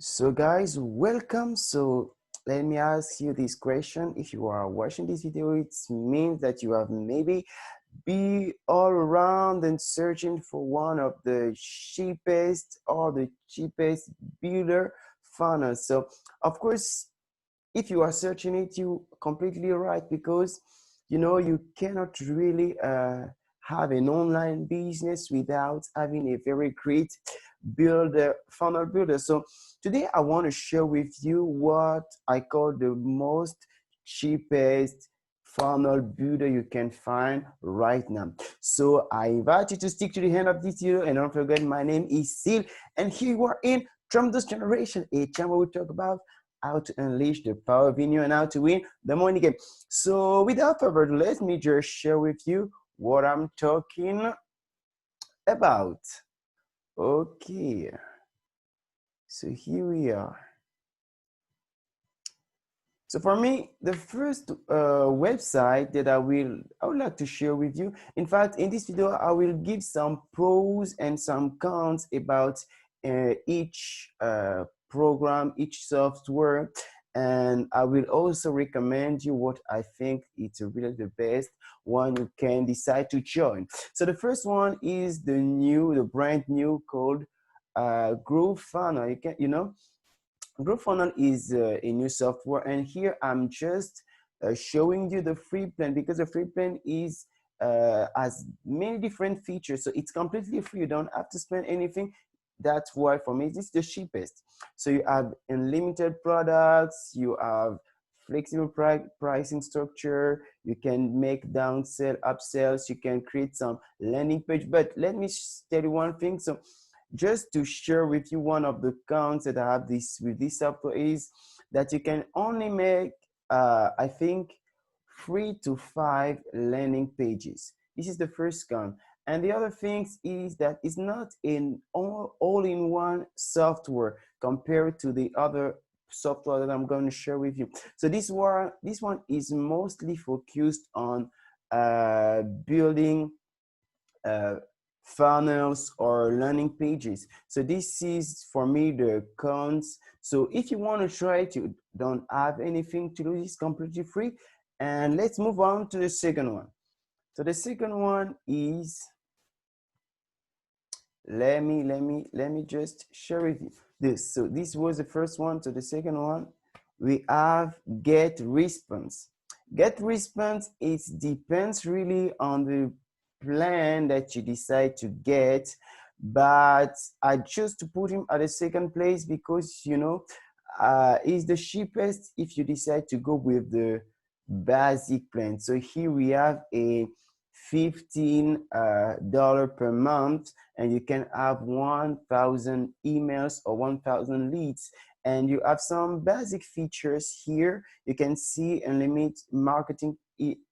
So guys, welcome. So let me ask you this question. If you are watching this video, it means that you have maybe be all around and searching for one of the cheapest or the cheapest builder funnels. So of course, if you are searching it, you completely right, because you cannot really have an online business without having a very great builder, funnel builder. So today I want to share with you what I call the most cheapest funnel builder you can find right now. So I invite you to stick to the end of this video, and don't forget, my name is Sil, and here you are in Tremendous Generation, a channel we talk about how to unleash the power of you and how to win the money game. So without further ado, let me just share with you what I'm talking about. Okay, so here we are. So for me, the first website that I would like to share with you. In fact, in this video, I will give some pros and some cons about each program, each software, and I will also recommend you what I think is really the best one you can decide to join. So the first one is the brand new called Groovefunnel. Groovefunnel is a new software, and here I'm just showing you the free plan, because the free plan is has many different features, so it's completely free. You don't have to spend anything. That's why for me this is the cheapest. So you have unlimited products, you have flexible pricing structure, you can make downsell, upsells, you can create some landing page. But let me tell you one thing. So just to share with you, one of the cons that I have with this software is that you can only make I think 3 to 5 landing pages. This is the first con. And the other things is that it's not in all-in-one software compared to the other software that I'm going to share with you. So this one is mostly focused on building uh, funnels or landing pages. So this is for me the cons. So if you want to try it, you don't have anything to lose, it's completely free. And let's move on to the second one. So the second one is, let me just share with you this. So this was the first one. So the second one, we have GetResponse. GetResponse, it depends really on the plan that you decide to get, but I choose to put him at the second place because is the cheapest if you decide to go with the basic plan. So here we have a $15 per month, and you can have 1,000 emails or 1,000 leads, and you have some basic features here. You can see unlimited marketing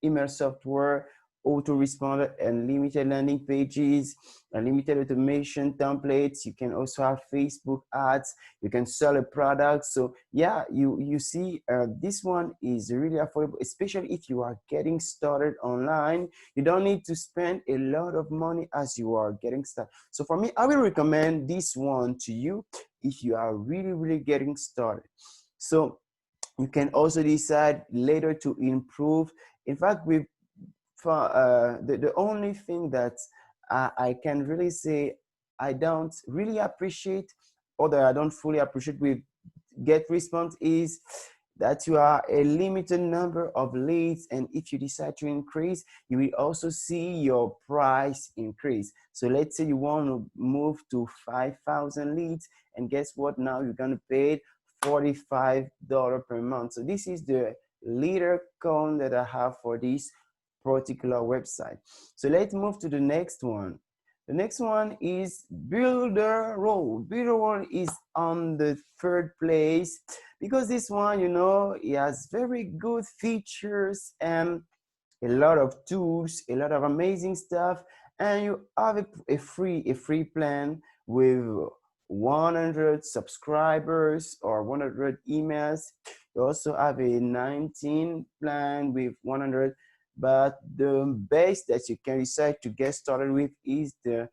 email software, autoresponder, unlimited landing pages, unlimited automation templates. You can also have Facebook ads. You can sell a product. So yeah, you see, this one is really affordable, especially if you are getting started online. You don't need to spend a lot of money as you are getting started. So for me, I will recommend this one to you if you are really getting started. So you can also decide later to improve. In fact, the only thing that I can really say I don't really appreciate, or that I don't fully appreciate with GetResponse, is that you are a limited number of leads, and if you decide to increase, you will also see your price increase. So let's say you want to move to 5,000 leads, and guess what? Now you're going to pay $45 per month. So this is the leader con that I have for this particular website. So let's move to the next one. The next one is Builderall. Builderall is on the third place because this one, it has very good features and a lot of tools, a lot of amazing stuff, and you have a free plan with 100 subscribers or 100 emails. You also have a 19 plan with 100, but the base that you can decide to get started with is the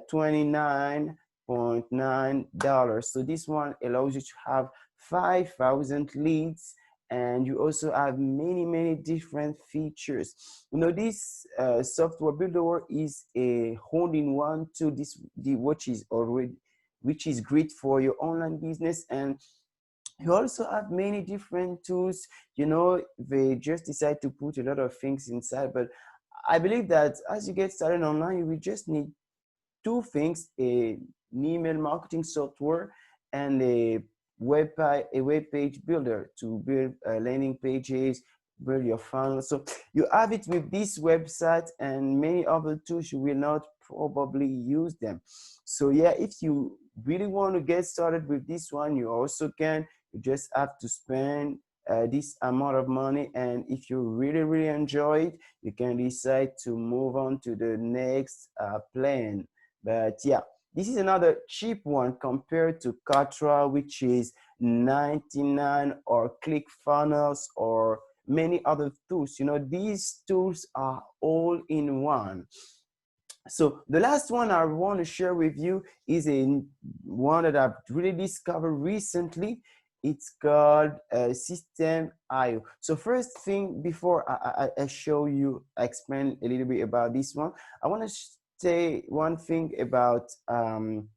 29 $6.9. So this one allows you to have 5,000 leads, and you also have many different features. You know, this software builder is a all-in-one tool, which is great for your online business. And you also have many different tools. You know, they just decide to put a lot of things inside, but I believe that as you get started online, we just need two things: an email marketing software and a web page builder to build landing pages, build your funnel. So you have it with this website and many other tools. You will not probably use them. So yeah, if you really want to get started with this one, you also can. You just have to spend this amount of money, and if you really enjoy it, you can decide to move on to the next plan. But yeah, this is another cheap one compared to Kartra, which is 99, or ClickFunnels, or many other tools. You know, these tools are all in one. So the last one I want to share with you is one that I've really discovered recently. It's called System.io. So first thing, before I show you, explain a little bit about this one, I want to say one thing about Builderall.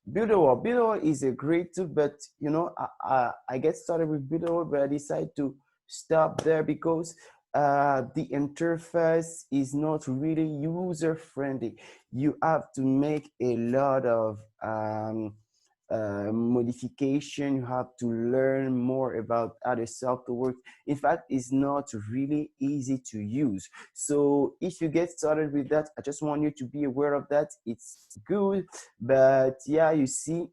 Builderall is a great tool, but you know, I get started with Builderall, but I decided to stop there because the interface is not really user friendly. You have to make a lot of modification. You have to learn more about how the software works. In fact, it's not really easy to use. So if you get started with that, I just want you to be aware of that. It's good, but yeah, you see,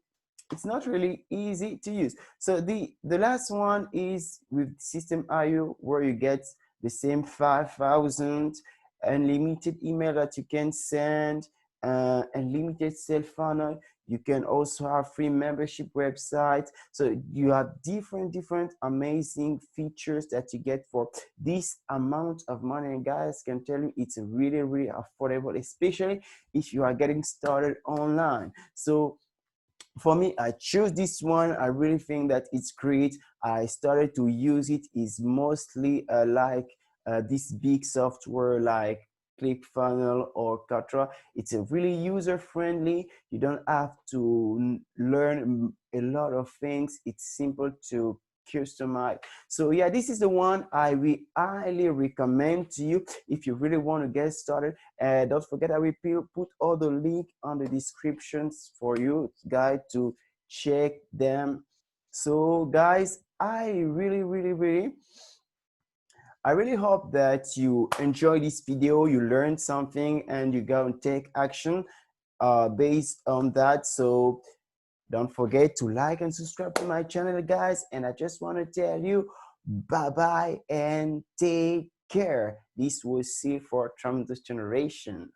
it's not really easy to use. So the last one is with System.io, where you get the same 5,000 unlimited email that you can send, unlimited sales funnel. You can also have free membership websites. So you have different amazing features that you get for this amount of money. And guys, can tell you it's really affordable, especially if you are getting started online. So for me, I choose this one. I really think that it's great. I started to use it. Is mostly like this big software like ClickFunnels or Kartra. It's a really user friendly. You don't have to learn a lot of things. It's simple to customize. So yeah, this is the one I will highly recommend to you if you really want to get started. Don't forget, I will put all the link on the descriptions for you guys to check them. So guys, I really hope that you enjoy this video, you learned something, and you go and take action based on that. So don't forget to like and subscribe to my channel, guys. And I just want to tell you bye-bye and take care. This was C for Trump Generation.